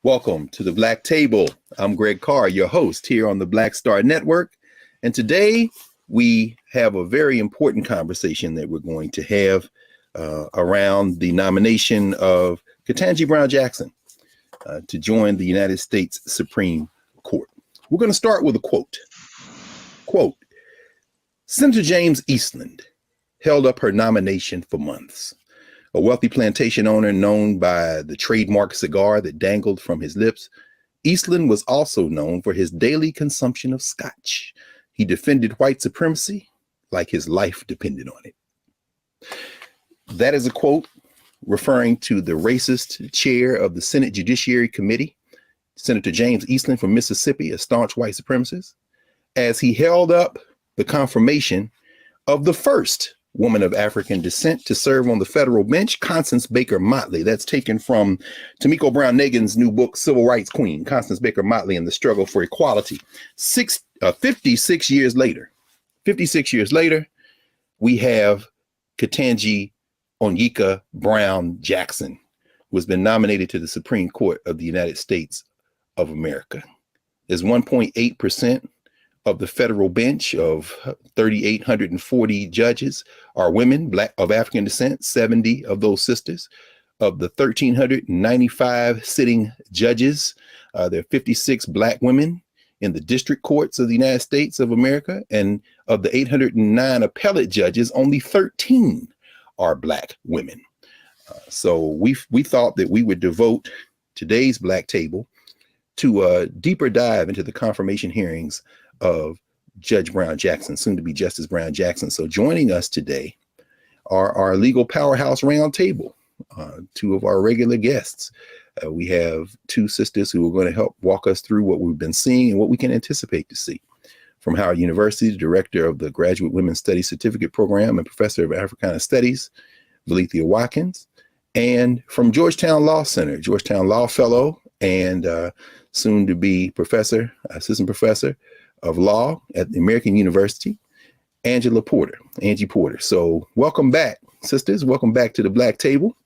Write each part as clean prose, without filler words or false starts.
Welcome to the Black Table. I'm Greg Carr, your host here on the Black Star Network. And today we have a very important conversation that we're going to have around the nomination of Ketanji Brown Jackson to join the United States Supreme Court. We're going to start with a quote. Quote, Senator James Eastland held up her nomination for months. A wealthy plantation owner known by the trademark cigar that dangled from his lips, Eastland was also known for his daily consumption of scotch. He defended white supremacy like his life depended on it. That is a quote referring to the racist chair of the Senate Judiciary Committee, Senator James Eastland from Mississippi, a staunch white supremacist, as he held up the confirmation of the first woman of African descent to serve on the federal bench, Constance Baker Motley. That's taken from Tomiko Brown Nagin's new book, Civil Rights Queen, Constance Baker Motley and the Struggle for Equality. 56 years later, we have Ketanji Onyeka Brown Jackson, who has been nominated to the Supreme Court of the United States of America. There's 1.8% of the federal bench of 3,840 judges are women, Black of African descent, 70 of those sisters. Of the 1,395 sitting judges, there are 56 Black women in the district courts of the United States of America. And of the 809 appellate judges, only 13 are Black women. So we thought that we would devote today's Black Table to a deeper dive into the confirmation hearings of Judge Brown Jackson, soon to be Justice Brown Jackson. So joining us today are our legal powerhouse roundtable, two of our regular guests. We have two sisters who are going to help walk us through what we've been seeing and what we can anticipate to see. From Howard University, the director of the Graduate Women's Studies Certificate Program and professor of Africana Studies, Valethia Watkins, and from Georgetown Law Center, Georgetown Law Fellow and soon to be professor, assistant professor of law at the American University, Angie Porter. So welcome back, sisters. Welcome back to the Black Table.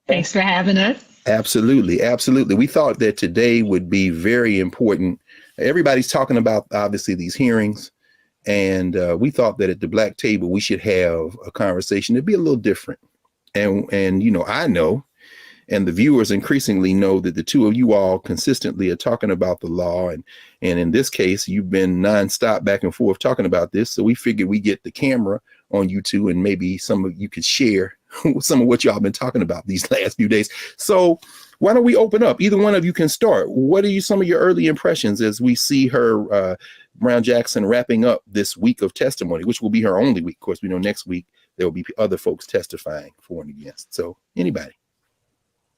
Thanks for having us. Absolutely. We thought that today would be very important. Everybody's talking about, obviously, these hearings. And we thought that at the Black Table, we should have a conversation that'd be a little different. And you know, I know, and the viewers increasingly know that the two of you all consistently are talking about the law. And in this case, you've been nonstop back and forth talking about this. So we figured we get the camera on you two and maybe some of you could share some of what y'all been talking about these last few days. So why don't we open up? Either one of you can start. What are some of your early impressions as we see her, Brown Jackson, wrapping up this week of testimony, which will be her only week? Of course, we know next week there will be other folks testifying for and against. So anybody?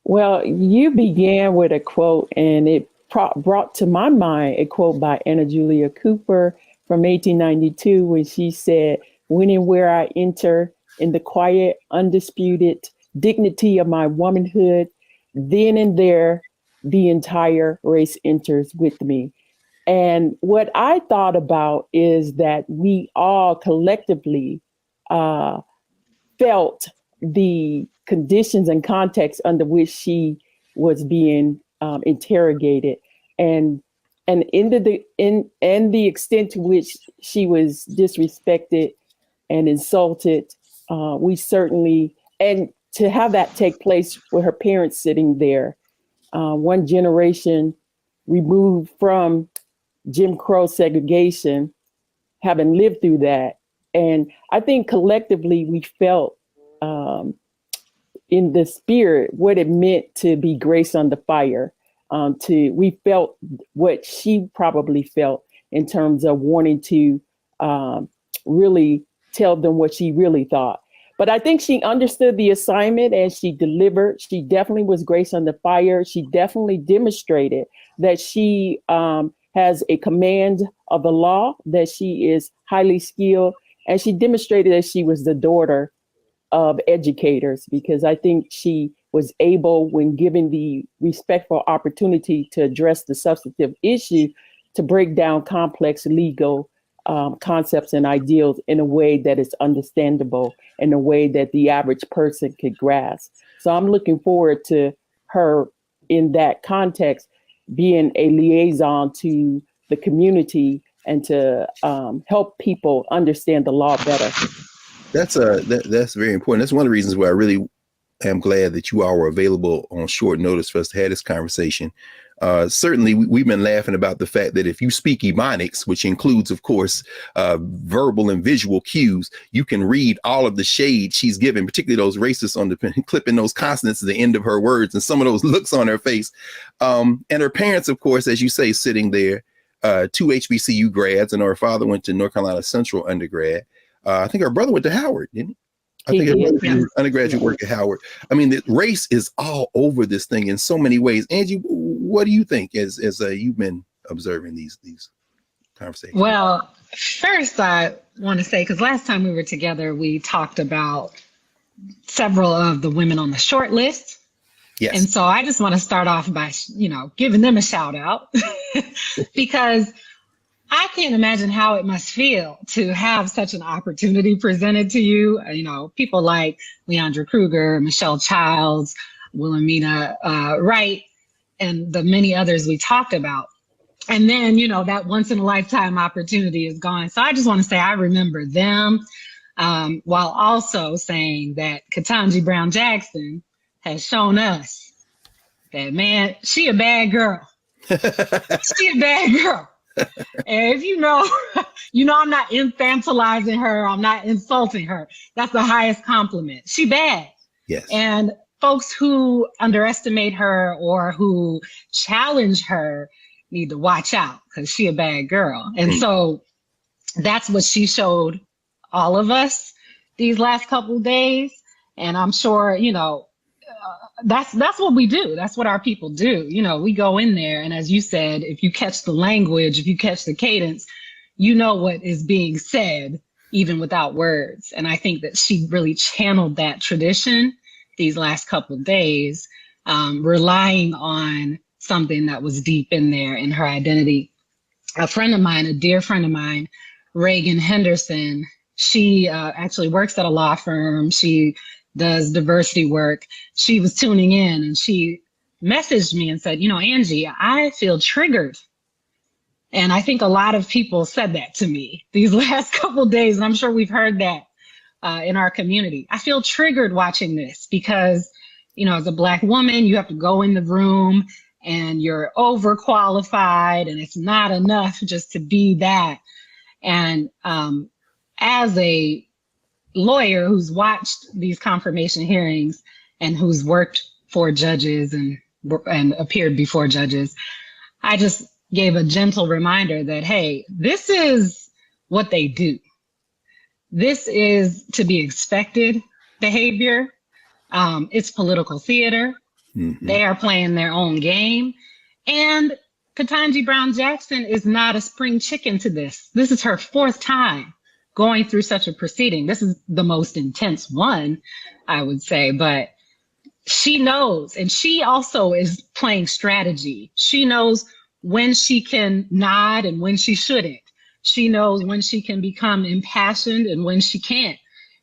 Well, you began with a quote, and it brought to my mind a quote by Anna Julia Cooper from 1892, when she said, "When and where I enter in the quiet, undisputed dignity of my womanhood, then and there the entire race enters with me." And what I thought about is that we all collectively felt the conditions and context under which she was being interrogated, and the extent to which she was disrespected and insulted. We certainly, and to have that take place with her parents sitting there, one generation removed from Jim Crow segregation, having lived through that. And I think collectively we felt in the spirit what it meant to be grace under fire. We felt what she probably felt in terms of wanting to really tell them what she really thought. But I think she understood the assignment and she delivered. She definitely was grace under fire. She definitely demonstrated that she has a command of the law, that she is highly skilled, and she demonstrated that she was the daughter of educators, because I think she was able, when given the respectful opportunity to address the substantive issue, to break down complex legal concepts and ideals in a way that is understandable, in a way that the average person could grasp. So I'm looking forward to her in that context, being a liaison to the community and to help people understand the law better. That's very important. That's one of the reasons why I really am glad that you all were available on short notice for us to have this conversation. Certainly, we've been laughing about the fact that if you speak Ebonics, which includes, of course, verbal and visual cues, you can read all of the shade she's given, particularly those racists on the clipping those consonants at the end of her words and some of those looks on her face. And her parents, of course, as you say, sitting there, two HBCU grads, and her father went to North Carolina Central undergrad. I think her brother went to Howard, didn't he? I think it was undergraduate work at Howard. I mean, the race is all over this thing in so many ways. Angie, what do you think as you've been observing these conversations? Well, first I want to say, because last time we were together, we talked about several of the women on the short list. Yes. And so I just want to start off by, giving them a shout out because I can't imagine how it must feel to have such an opportunity presented to you. People like Leandra Kruger, Michelle Childs, Wilhelmina Wright, and the many others we talked about. And then, that once in a lifetime opportunity is gone. So I just want to say I remember them, while also saying that Ketanji Brown Jackson has shown us that, man, she a bad girl. She a bad girl. And if I'm not infantilizing her, I'm not insulting her. That's the highest compliment. She bad. Yes. And folks who underestimate her or who challenge her need to watch out because she a bad girl. And so that's what she showed all of us these last couple of days. And I'm sure, that's what we do. That's what our people do. We go in there, and as you said, if you catch the language, if you catch the cadence, you know what is being said, even without words. And I think that she really channeled that tradition these last couple of days, relying on something that was deep in there in her identity. A friend of mine, a dear friend of mine, Reagan Henderson, she actually works at a law firm. She does diversity work. She was tuning in and she messaged me and said, Angie, I feel triggered. And I think a lot of people said that to me these last couple of days. And I'm sure we've heard that in our community. I feel triggered watching this because, as a Black woman, you have to go in the room and you're overqualified and it's not enough just to be that. And as a lawyer who's watched these confirmation hearings and who's worked for judges and appeared before judges, I just gave a gentle reminder that, hey, this is what they do. This is to be expected behavior. It's political theater. Mm-hmm. They are playing their own game. And Ketanji Brown Jackson is not a spring chicken to this. This is her fourth time going through such a proceeding. This is the most intense one, I would say, but she knows, and she also is playing strategy. She knows when she can nod and when she shouldn't. She knows when she can become impassioned and when she can't.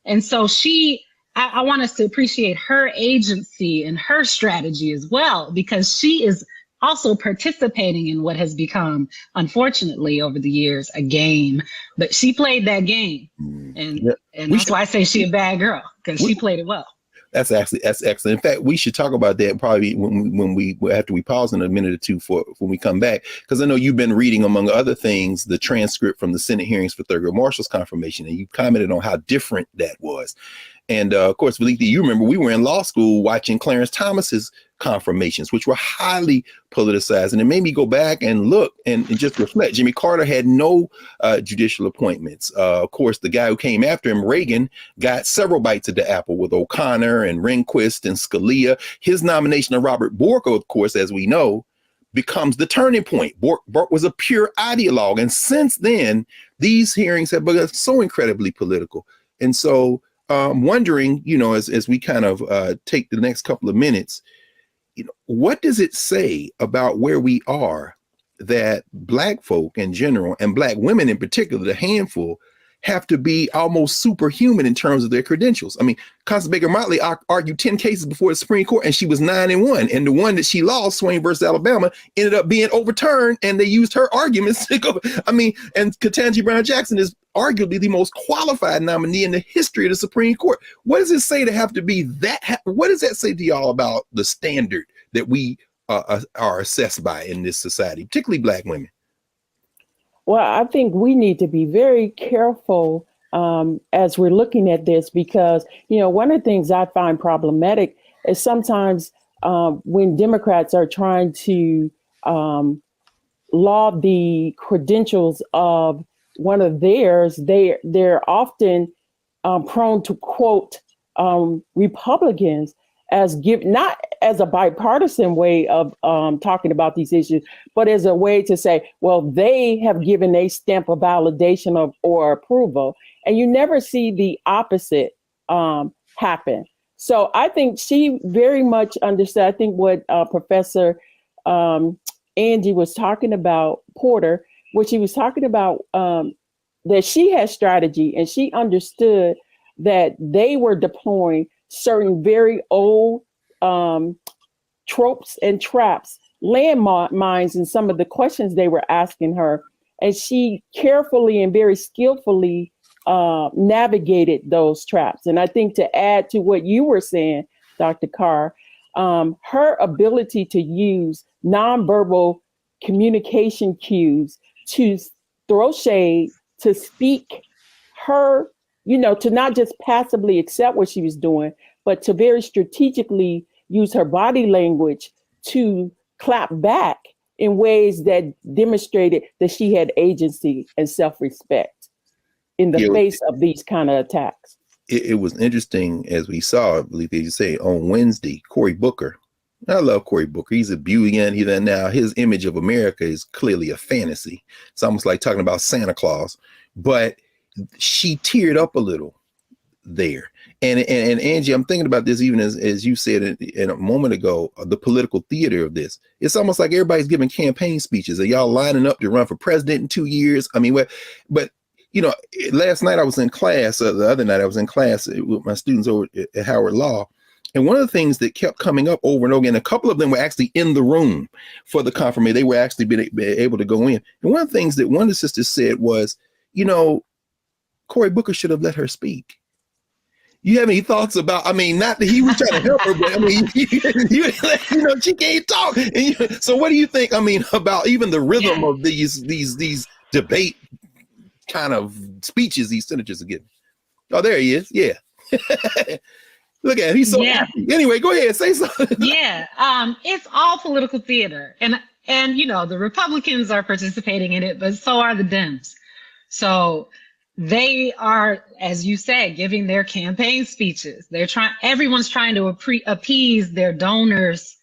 And so I want us to appreciate her agency and her strategy as well, because she is also participating in what has become, unfortunately, over the years, a game. But she played that game. And that's why I say she a bad girl, because she played it well. That's excellent. In fact, we should talk about that probably when we after we pause in a minute or two for when we come back, because I know you've been reading, among other things, the transcript from the Senate hearings for Thurgood Marshall's confirmation, and you commented on how different that was. And of course, Valika, you remember we were in law school watching Clarence Thomas's confirmations, which were highly politicized. And it made me go back and look and just reflect. Jimmy Carter had no judicial appointments. Of course, the guy who came after him, Reagan, got several bites at the apple with O'Connor and Rehnquist and Scalia. His nomination of Robert Bork, of course, as we know, becomes the turning point. Bork was a pure ideologue. And since then, these hearings have become so incredibly political. And so wondering, as we kind of take the next couple of minutes, what does it say about where we are that Black folk in general and Black women in particular, the handful, have to be almost superhuman in terms of their credentials. I mean, Constance Baker Motley argued 10 cases before the Supreme Court, and she was 9-1. And the one that she lost, Swain versus Alabama, ended up being overturned, and they used her arguments to go. I mean, and Ketanji Brown Jackson is arguably the most qualified nominee in the history of the Supreme Court. What does it say to have to be that? What does that say to y'all about the standard that we are assessed by in this society, particularly Black women? Well, I think we need to be very careful as we're looking at this, because, one of the things I find problematic is sometimes when Democrats are trying to laud the credentials of one of theirs, they're often prone to quote Republicans as not as a bipartisan way of talking about these issues, but as a way to say, well, they have given a stamp of validation or approval, and you never see the opposite happen. So I think she very much understood. I think what Professor Angie was talking about, Porter, what she was talking about, that she had strategy, and she understood that they were deploying certain very old tropes and traps, landmines in some of the questions they were asking her. And she carefully and very skillfully navigated those traps. And I think to add to what you were saying, Dr. Carr, her ability to use nonverbal communication cues to throw shade, to speak her, to not just passively accept what she was doing, but to very strategically use her body language to clap back in ways that demonstrated that she had agency and self-respect in the face of these kind of attacks. It was interesting, as we saw, I believe as you say, on Wednesday, Cory Booker. I love Cory Booker. He's a beauty, and now his image of America is clearly a fantasy. It's almost like talking about Santa Claus, but she teared up a little there. And Angie, I'm thinking about this even as you said in a moment ago, the political theater of this. It's almost like everybody's giving campaign speeches. Are y'all lining up to run for president in 2 years? I mean, but last night I was in class, the other night I was in class with my students over at Howard Law. And one of the things that kept coming up over and over again, a couple of them were actually in the room for the confirmation. They were actually been able to go in. And one of the things that one of the sisters said was, Cory Booker should have let her speak. You have any thoughts about, not that he was trying to help her, but she can't talk. And so what do you think, about even the rhythm of these debate kind of speeches these senators are giving? Oh, there he is. Yeah. Look at him. He's so happy. Anyway, go ahead. Say something. Yeah. It's all political theater. And the Republicans are participating in it, but so are the Dems. So they are, as you said, giving their campaign speeches. Everyone's trying to appease their donors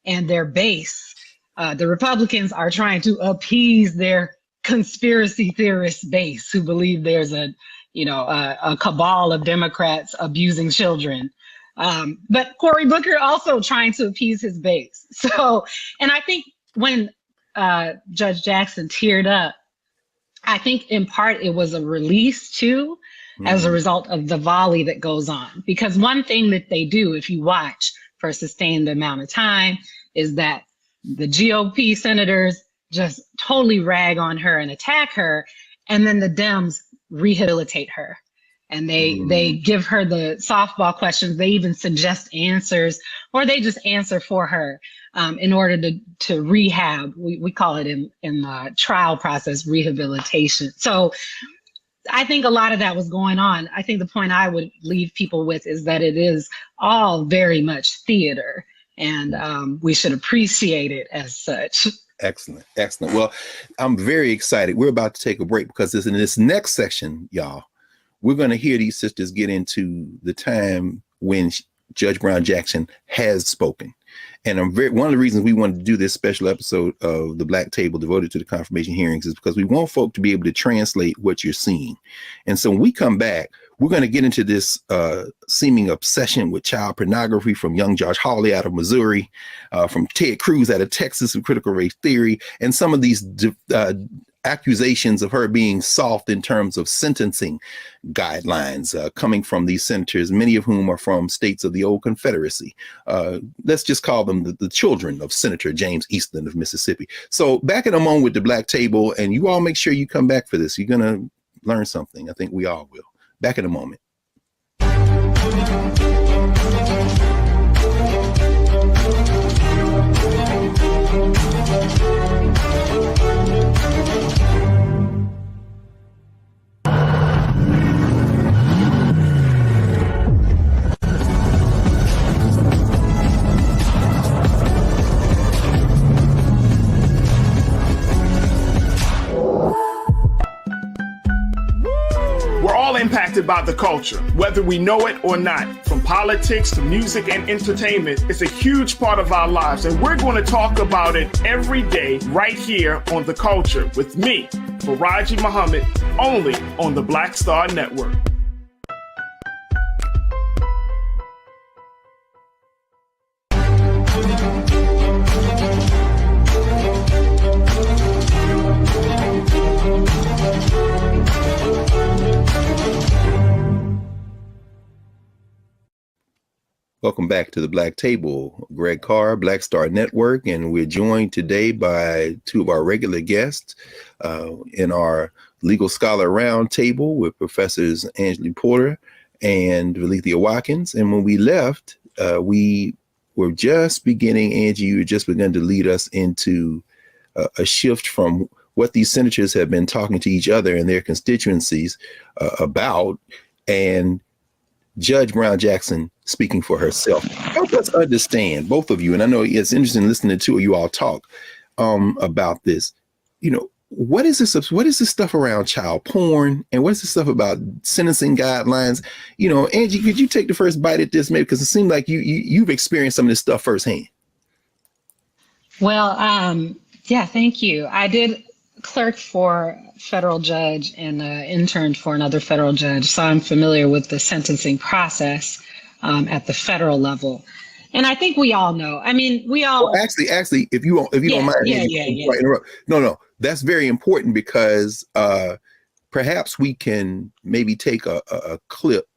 and their base. The Republicans are trying to appease their conspiracy theorist base who believe there's a cabal of Democrats abusing children. But Cory Booker also trying to appease his base. So, and I think when Judge Jackson teared up, I think in part it was a release too, as a result of the volley that goes on. Because one thing that they do, if you watch for a sustained amount of time, is that the GOP senators just totally rag on her and attack her, and then the Dems rehabilitate her. And they give her the softball questions. They even suggest answers, or they just answer for her in order to rehab. We call it in the trial process rehabilitation. So I think a lot of that was going on. I think the point I would leave people with is that it is all very much theater, and we should appreciate it as such. Excellent. Well, I'm very excited. We're about to take a break because in this next section, y'all, we're going to hear these sisters get into the time when Judge Brown Jackson has spoken. And one of the reasons we wanted to do this special episode of the Black Table devoted to the confirmation hearings is because we want folk to be able to translate what you're seeing. And so when we come back, we're going to get into this seeming obsession with child pornography from young Josh Hawley out of Missouri, from Ted Cruz out of Texas with critical race theory, and some of these accusations of her being soft in terms of sentencing guidelines coming from these senators, many of whom are from states of the old Confederacy. Let's just call them the children of Senator James Eastland of Mississippi. So back in a moment with the Black Table, and you all make sure you come back for this. You're going to learn something. I think we all will. Back in a moment. We're all impacted by the culture, whether we know it or not. From politics to music and entertainment, it's a huge part of our lives, and we're going to talk about it every day right here on The Culture with me, Faraji Muhammad, only on the Black Star Network. Welcome back to the Black Table. Greg Carr, Black Star Network, and we're joined today by two of our regular guests in our Legal Scholar Roundtable with Professors Angela Porter and Valethia Watkins. And when we left, we were just beginning, Angie, you had just begun to lead us into a shift from what these senators have been talking to each other and their constituencies about, and Judge Brown Jackson speaking for herself. Help us understand, both of you, and I know it's interesting listening to you all talk about this. You know, what is this? What is this stuff around child porn, and what is this stuff about sentencing guidelines? You know, Angie, could you take the first bite at this, maybe, because it seemed like you've experienced some of this stuff firsthand. Well, yeah, thank you. I did clerk for federal judge and interned for another federal judge, so I'm familiar with the sentencing process at the federal level. And I think we all know. I mean, we all well, actually, if you don't mind, interrupt. No, that's very important, because perhaps we can maybe take a clip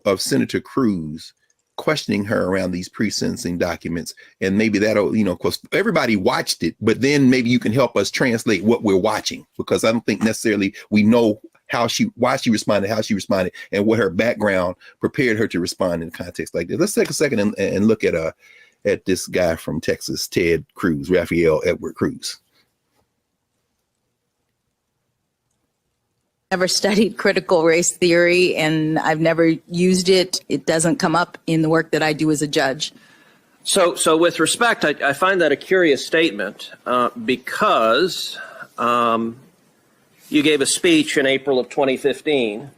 of Senator Cruz questioning her around these pre-sentencing documents, and maybe that'll, you know, because everybody watched it, but then maybe you can help us translate what we're watching, because I don't think necessarily we know why she responded, how she responded, and what her background prepared her to respond in a context like this. Let's take a second and look at this guy from Texas, Ted Cruz, Raphael Edward Cruz. Never studied critical race theory, and I've never used it. It doesn't come up in the work that I do as a judge. So with respect, I find that a curious statement because you gave a speech in April of 2015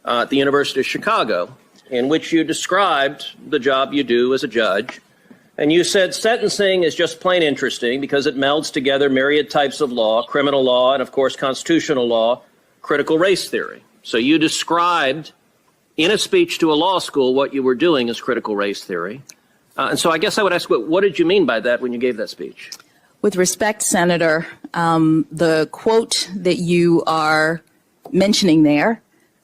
at the University of Chicago in which you described the job you do as a judge. And you said sentencing is just plain interesting because it melds together myriad types of law, criminal law, and of course constitutional law, critical race theory. So you described in a speech to a law school what you were doing as critical race theory. And so I guess I would ask, what did you mean by that when you gave that speech? With respect, Senator, the quote that you are mentioning there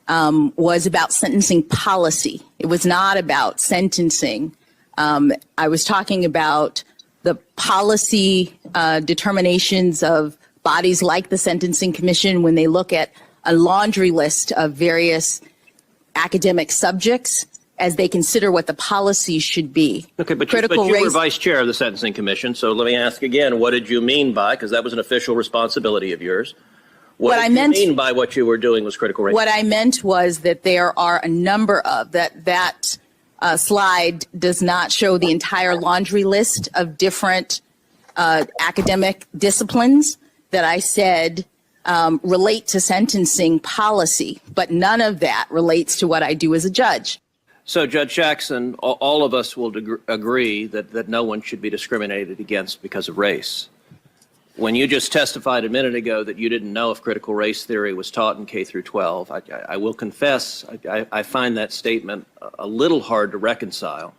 was about sentencing policy. It was not about sentencing. I was talking about the policy determinations of bodies like the Sentencing Commission when they look at a laundry list of various academic subjects as they consider what the policy should be. Okay, but you were vice chair of the Sentencing Commission, so let me ask again, what did you mean by, because that was an official responsibility of yours, what did you mean by what you were doing was critical race? What I meant was that there are a number of, that slide does not show the entire laundry list of different academic disciplines that I said relate to sentencing policy, but none of that relates to what I do as a judge. So, Judge Jackson, all of us will agree that no one should be discriminated against because of race. When you just testified a minute ago that you didn't know if critical race theory was taught in K through 12, I will confess I find that statement a little hard to reconcile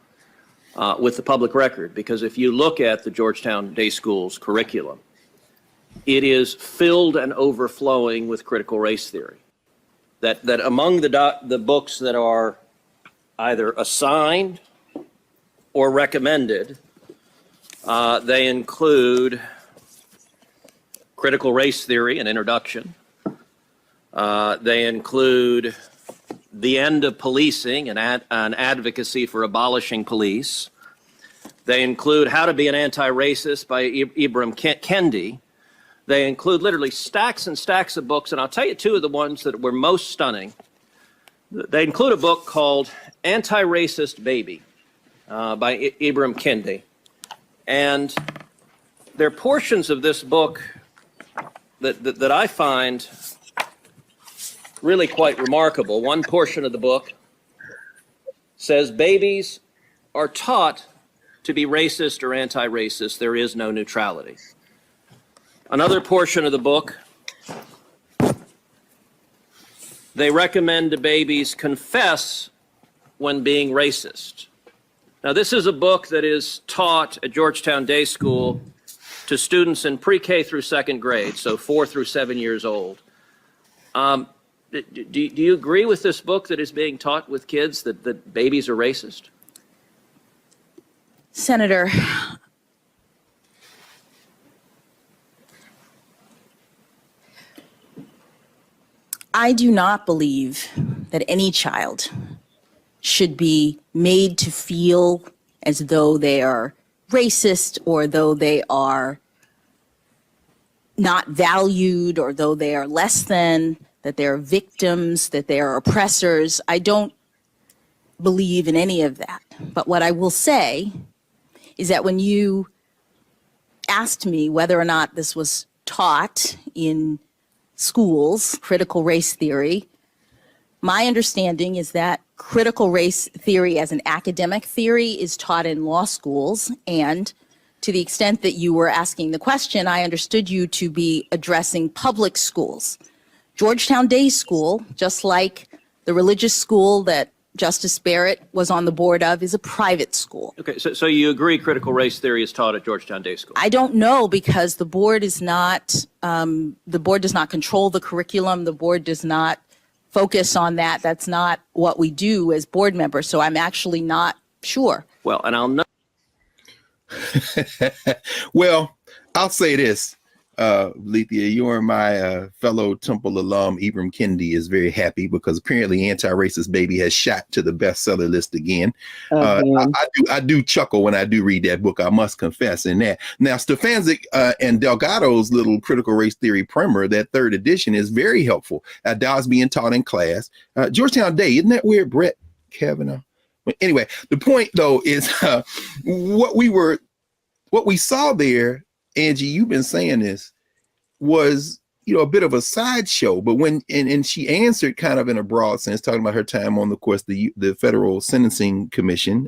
with the public record, because if you look at the Georgetown Day School's curriculum, it is filled and overflowing with critical race theory. That among the books that are either assigned or recommended, they include Critical Race Theory, an introduction. They include The End of Policing, an advocacy for abolishing police. They include How to Be an Anti-Racist by Ibram Kendi. They include literally stacks and stacks of books, and I'll tell you two of the ones that were most stunning. They include a book called Anti-Racist Baby by Ibram Kendi. And there are portions of this book that I find really quite remarkable. One portion of the book says babies are taught to be racist or anti-racist. There is no neutrality. Another portion of the book, they recommend to babies confess when being racist. Now, this is a book that is taught at Georgetown Day School to students in pre-K through second grade, so 4 through 7 years old. Do you agree with this book that is being taught with kids that babies are racist? Senator, I do not believe that any child should be made to feel as though they are racist or though they are not valued or though they are less than, that they are victims, that they are oppressors. I don't believe in any of that. But what I will say is that when you asked me whether or not this was taught in schools, critical race theory, my understanding is that critical race theory as an academic theory is taught in law schools. And to the extent that you were asking the question, I understood you to be addressing public schools. Georgetown Day School, just like the religious school that Justice Barrett was on the board of, is a private school. Okay, so you agree critical race theory is taught at Georgetown Day School? I don't know, because the board is not, the board does not control the curriculum. The board does not focus on that. That's not what we do as board members. So I'm actually not sure. Well, and I'll know. Well, I'll say this. Lethea, you and my fellow Temple alum, Ibram Kendi, is very happy because apparently Anti-Racist Baby has shot to the bestseller list again. I do chuckle when I do read that book, I must confess in that. Now, Stefanczyk and Delgado's little critical race theory primer, that third edition, is very helpful. That was being taught in class. Georgetown Day, isn't that weird, Brett Kavanaugh? Anyway, the point, though, is what we saw there, Angie, you've been saying this, was, a bit of a sideshow. But when and she answered kind of in a broad sense, talking about her time on, of course, the Federal Sentencing Commission,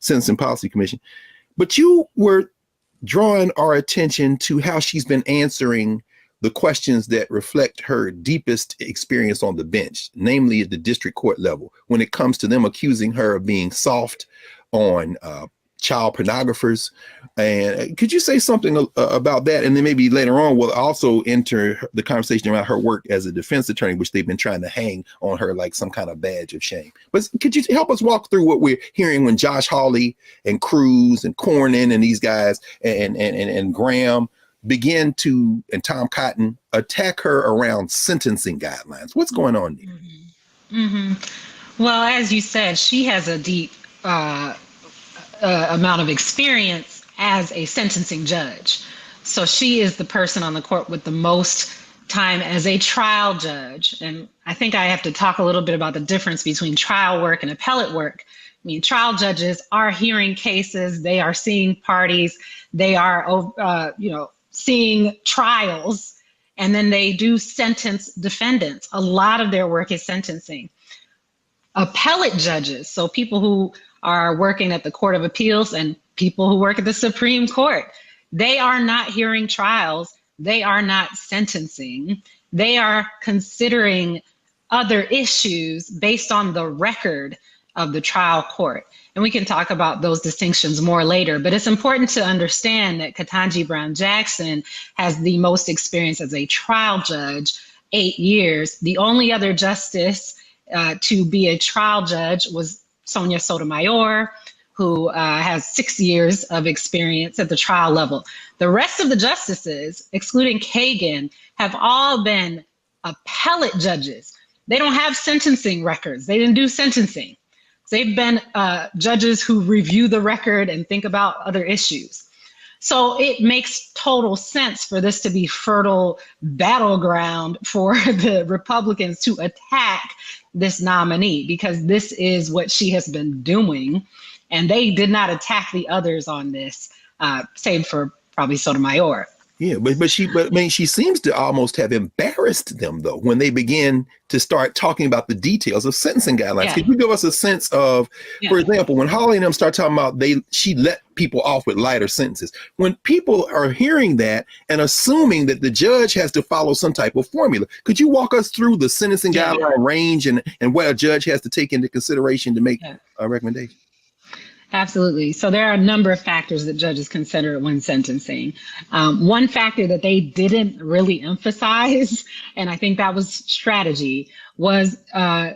Sentencing Policy Commission. But you were drawing our attention to how she's been answering the questions that reflect her deepest experience on the bench, namely at the district court level, when it comes to them accusing her of being soft on child pornographers. And could you say something about that? And then maybe later on we'll also enter the conversation around her work as a defense attorney, which they've been trying to hang on her like some kind of badge of shame. But could you help us walk through what we're hearing when Josh Hawley and Cruz and Cornyn and these guys and Graham begin to, and Tom Cotton, attack her around sentencing guidelines? What's going on there? Well, as you said, she has a deep amount of experience as a sentencing judge. So she is the person on the court with the most time as a trial judge. And I think I have to talk a little bit about the difference between trial work and appellate work. I mean, trial judges are hearing cases, they are seeing parties, they are, seeing trials, and then they do sentence defendants. A lot of their work is sentencing. Appellate judges, so people who are working at the Court of Appeals and people who work at the Supreme Court, they are not hearing trials. They are not sentencing. They are considering other issues based on the record of the trial court. And we can talk about those distinctions more later, but it's important to understand that Ketanji Brown Jackson has the most experience as a trial judge, 8 years. The only other justice to be a trial judge was Sonia Sotomayor, who has 6 years of experience at the trial level. The rest of the justices, excluding Kagan, have all been appellate judges. They don't have sentencing records. They didn't do sentencing. They've been judges who review the record and think about other issues. So it makes total sense for this to be fertile battleground for the Republicans to attack this nominee, because this is what she has been doing. And they did not attack the others on this, save for probably Sotomayor. Yeah, but she seems to almost have embarrassed them, though, when they begin to start talking about the details of sentencing guidelines. Yeah. Could you give us a sense of, for example, when Holly and them start talking about she let people off with lighter sentences, when people are hearing that and assuming that the judge has to follow some type of formula, could you walk us through the sentencing guideline range and what a judge has to take into consideration to make a recommendation? Absolutely. So there are a number of factors that judges consider when sentencing. One factor that they didn't really emphasize, and I think that was strategy, was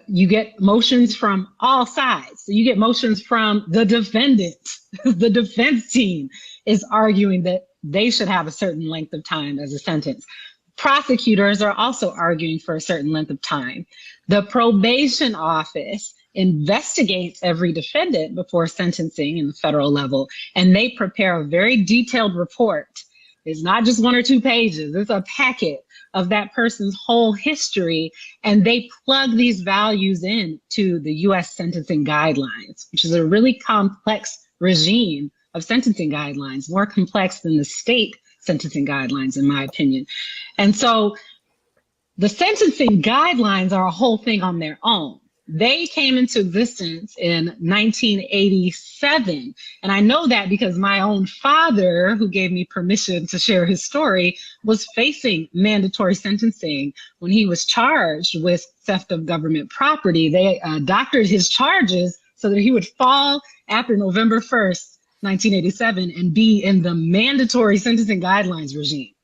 you get motions from all sides. So you get motions from the defendant. The defense team is arguing that they should have a certain length of time as a sentence. Prosecutors are also arguing for a certain length of time. The probation office investigates every defendant before sentencing in the federal level, and they prepare a very detailed report. It's not just 1 or 2 pages, it's a packet of that person's whole history, and they plug these values in to the US sentencing guidelines, which is a really complex regime of sentencing guidelines, more complex than the state sentencing guidelines, in my opinion. And so the sentencing guidelines are a whole thing on their own. They came into existence in 1987. And I know that because my own father, who gave me permission to share his story, was facing mandatory sentencing when he was charged with theft of government property. They doctored his charges so that he would fall after November 1st, 1987, and be in the mandatory sentencing guidelines regime.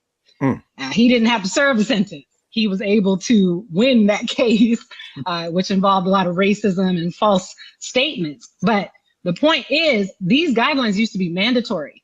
He didn't have to serve a sentence. He was able to win that case, which involved a lot of racism and false statements. But the point is, these guidelines used to be mandatory.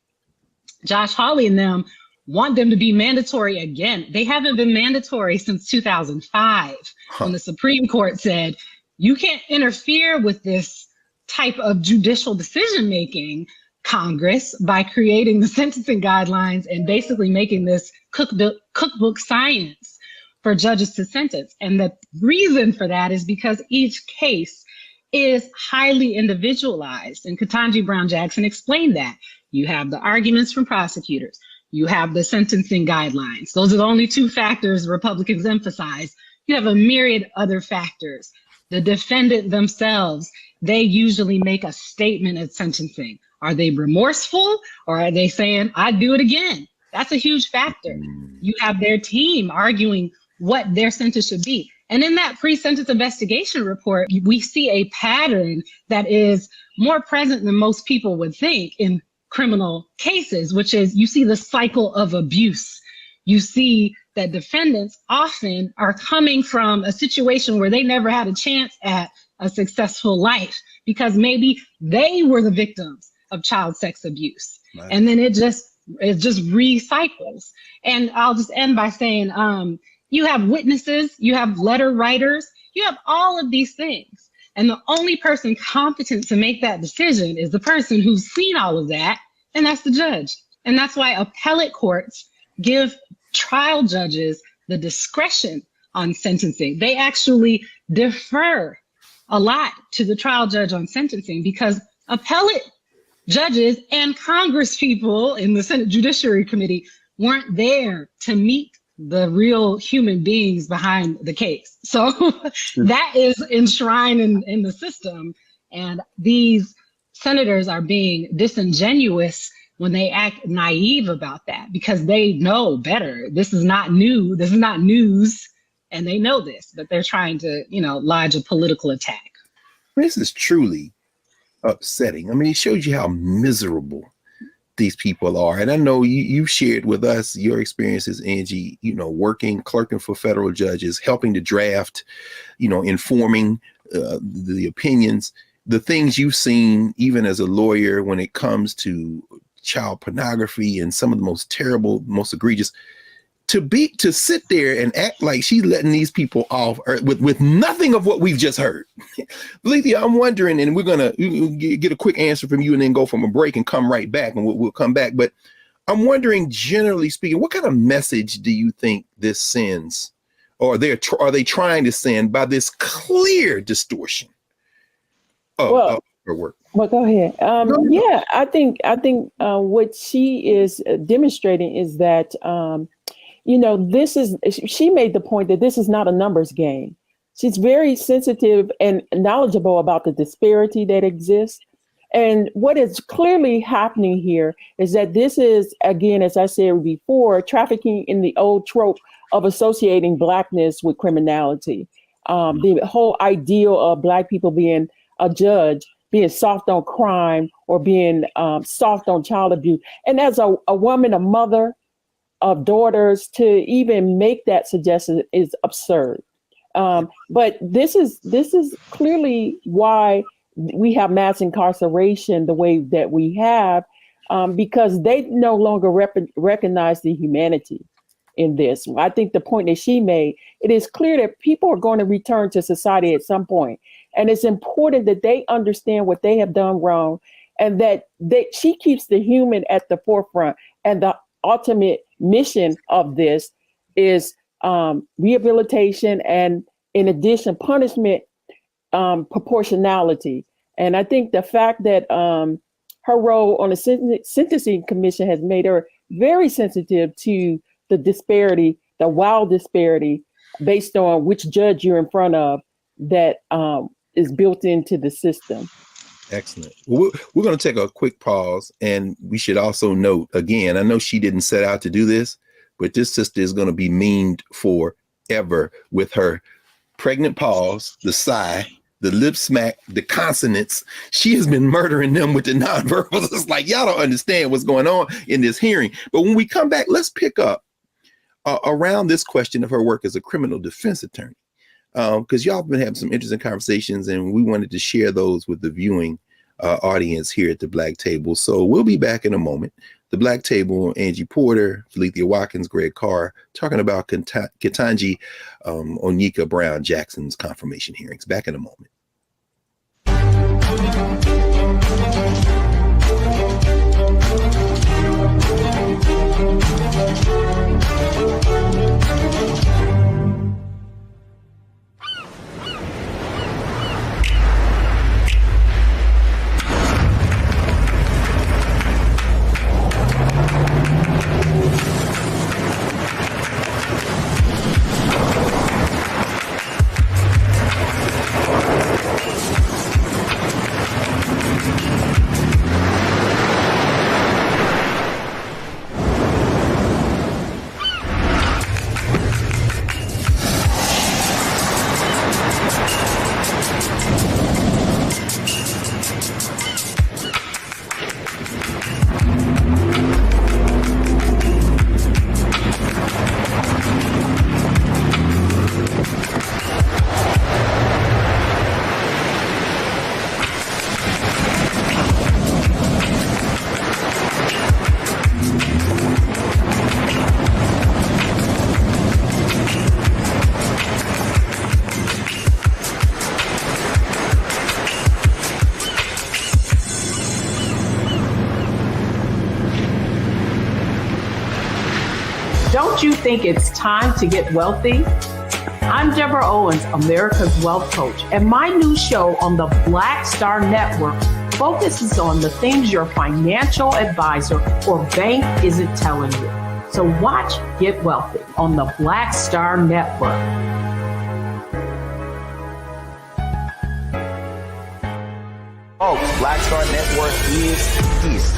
Josh Hawley and them want them to be mandatory again. They haven't been mandatory since 2005, when the Supreme Court said, you can't interfere with this type of judicial decision-making, Congress, by creating the sentencing guidelines and basically making this cookbook science for judges to sentence. And the reason for that is because each case is highly individualized. And Ketanji Brown Jackson explained that. You have the arguments from prosecutors. You have the sentencing guidelines. Those are the only 2 factors Republicans emphasize. You have a myriad other factors. The defendant themselves, they usually make a statement at sentencing. Are they remorseful, or are they saying, I'd do it again? That's a huge factor. You have their team arguing what their sentence should be. And in that pre-sentence investigation report, we see a pattern that is more present than most people would think in criminal cases, which is you see the cycle of abuse. You see that defendants often are coming from a situation where they never had a chance at a successful life because maybe they were the victims of child sex abuse. Right. And then it just recycles. And I'll just end by saying, you have witnesses, you have letter writers, you have all of these things. And the only person competent to make that decision is the person who's seen all of that, and that's the judge. And that's why appellate courts give trial judges the discretion on sentencing. They actually defer a lot to the trial judge on sentencing because appellate judges and Congress people in the Senate Judiciary Committee weren't there to meet the real human beings behind the case. So that is enshrined in the system. And these senators are being disingenuous when they act naive about that because they know better. This is not new. This is not news. And they know this, but they're trying to, lodge a political attack. This is truly upsetting. I mean, it shows you how miserable these people are. And I know you've shared with us your experiences, Angie, working, clerking for federal judges, helping to draft, informing the opinions, the things you've seen, even as a lawyer, when it comes to child pornography and some of the most terrible, most egregious. To sit there and act like she's letting these people off with nothing of what we've just heard. Lethea, I'm wondering, and we're going to get a quick answer from you and then go from a break and come right back, and we'll come back. But I'm wondering, generally speaking, what kind of message do you think this sends, or are they trying to send by this clear distortion of her work? Well, go ahead. Yeah, I think what she is demonstrating is that, she made the point that this is not a numbers game. She's very sensitive and knowledgeable about the disparity that exists. And what is clearly happening here is that this is, again, as I said before, trafficking in the old trope of associating Blackness with criminality. The whole ideal of Black people being a judge, being soft on crime, or being soft on child abuse. And as a woman, a mother of daughters, to even make that suggestion is absurd. But this is clearly why we have mass incarceration the way that we have, because they no longer recognize the humanity in this. I think the point that she made, it is clear that people are going to return to society at some point. And it's important that they understand what they have done wrong, and that she keeps the human at the forefront. And the ultimate mission of this is rehabilitation, and in addition, punishment proportionality. And I think the fact that her role on the Sentencing Commission has made her very sensitive to the disparity, the wild disparity based on which judge you're in front of, that is built into the system. Excellent. Well, we're going to take a quick pause, and we should also note, again, I know she didn't set out to do this, but this sister is going to be memed forever with her pregnant pause, the sigh, the lip smack, the consonants. She has been murdering them with the nonverbals. It's like, y'all don't understand what's going on in this hearing. But when we come back, let's pick up around this question of her work as a criminal defense attorney. Because y'all have been having some interesting conversations, and we wanted to share those with the viewing audience here at the Black Table. So we'll be back in a moment. The Black Table, Angie Porter, Lethea Watkins, Greg Carr, talking about Ketanji Onyeka Brown Jackson's confirmation hearings. Back in a moment. Don't you think it's time to get wealthy? I'm Deborah Owens, America's Wealth Coach, and my new show on the Black Star Network focuses on the things your financial advisor or bank isn't telling you. So watch Get Wealthy on the Black Star Network. Black Star Network is peace.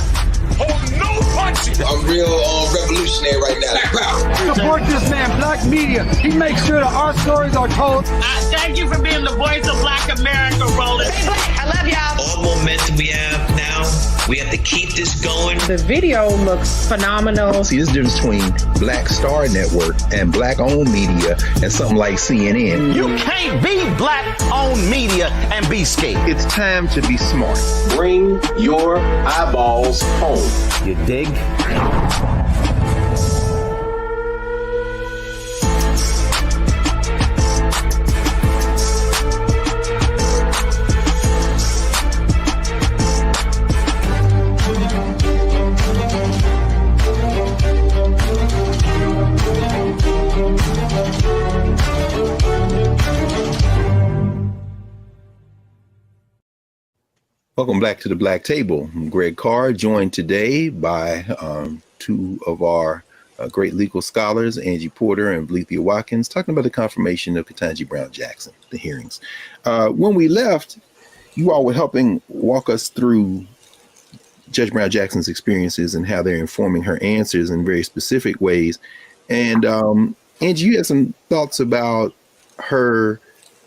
Oh, no punching! A real revolution. revolutionary right now. Support this man, Black Media. He makes sure that our stories are told. Thank you for being the voice of Black America, Roland. Stay black. I love y'all. All momentum we have now, we have to keep this going. The video looks phenomenal. See, this difference between Black Star Network and Black-owned media and something like CNN. You can't be Black-owned media and be scared. It's time to be smart. Bring your eyeballs home. You dig? Welcome back to the Black Table. I'm Greg Carr, joined today by two of our great legal scholars, Angie Porter and Valencia Watkins, talking about the confirmation of Ketanji Brown Jackson, the hearings. When we left, you all were helping walk us through Judge Brown Jackson's experiences and how they're informing her answers in very specific ways. And Angie, you had some thoughts about her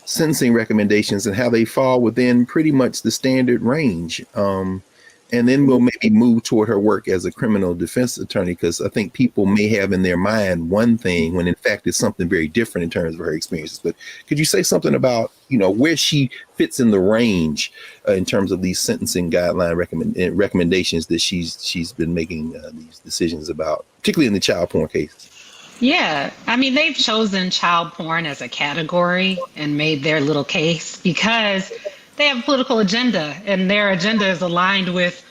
sentencing recommendations and how they fall within pretty much the standard range. And then we'll maybe move toward her work as a criminal defense attorney, because I think people may have in their mind one thing when in fact it's something very different in terms of her experiences. But could you say something about, where she fits in the range in terms of these sentencing guideline recommendations that she's been making these decisions about, particularly in the child porn cases? Yeah, I mean, they've chosen child porn as a category and made their little case because they have a political agenda, and their agenda is aligned with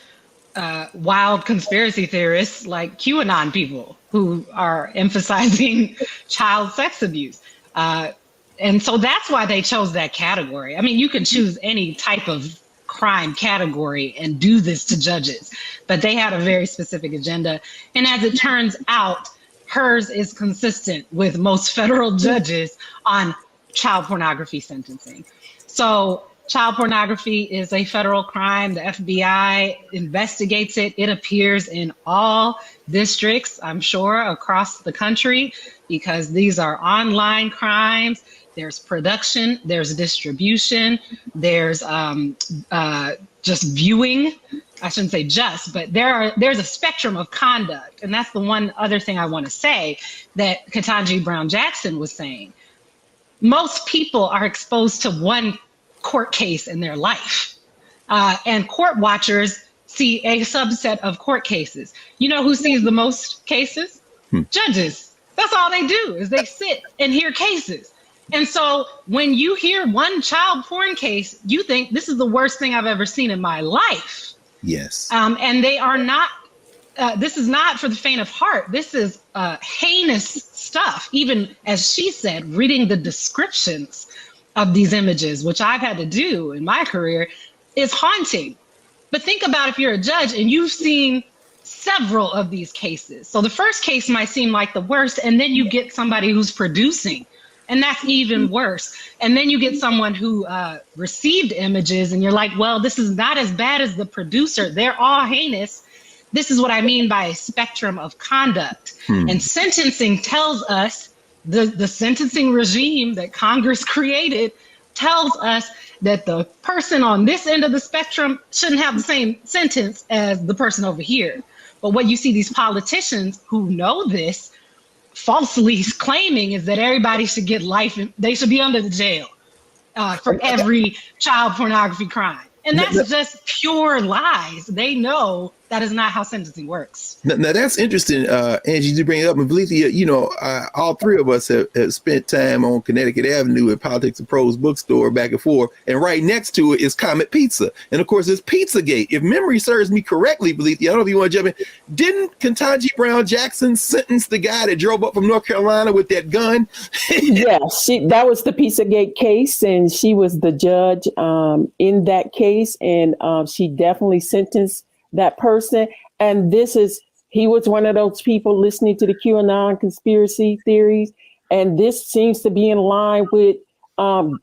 wild conspiracy theorists like QAnon people who are emphasizing child sex abuse. And so that's why they chose that category. I mean, you can choose any type of crime category and do this to judges, but they had a very specific agenda. And as it turns out, hers is consistent with most federal judges on child pornography sentencing. So child pornography is a federal crime. The FBI investigates it. It appears in all districts, I'm sure, across the country, because these are online crimes. There's production, there's distribution, there's just viewing. I shouldn't say just, but there's a spectrum of conduct. And that's the one other thing I want to say that Ketanji Brown Jackson was saying. Most people are exposed to one court case in their life. And court watchers see a subset of court cases. You know who sees the most cases? Judges. That's all they do, is they sit and hear cases. And so when you hear one child porn case, you think this is the worst thing I've ever seen in my life. Yes. And they are not, this is not for the faint of heart. This is heinous stuff. Even as she said, reading the descriptions of these images, which I've had to do in my career, is haunting. But think about if you're a judge and you've seen several of these cases. So the first case might seem like the worst, and then you get somebody who's producing, and that's even worse. And then you get someone who received images, and you're like, well, this is not as bad as the producer. They're all heinous. This is what I mean by a spectrum of conduct. And sentencing tells us, the sentencing regime that Congress created tells us that the person on this end of the spectrum shouldn't have the same sentence as the person over here. But what you see these politicians who know this falsely claiming is that everybody should get life, they should be under the jail for every child pornography crime. And that's just pure lies. They know that is not how sentencing works. Now that's interesting, Angie, to bring it up. And Valencia, all three of us have spent time on Connecticut Avenue at Politics and Prose bookstore back and forth. And right next to it is Comet Pizza. And of course, it's Pizzagate. If memory serves me correctly, Valencia, I don't know if you want to jump in. Didn't Ketanji Brown Jackson sentence the guy that drove up from North Carolina with that gun? Yeah, that was the Pizzagate case, and she was the judge in that case. And she definitely sentenced that person. And he was one of those people listening to the QAnon conspiracy theories. And this seems to be in line with them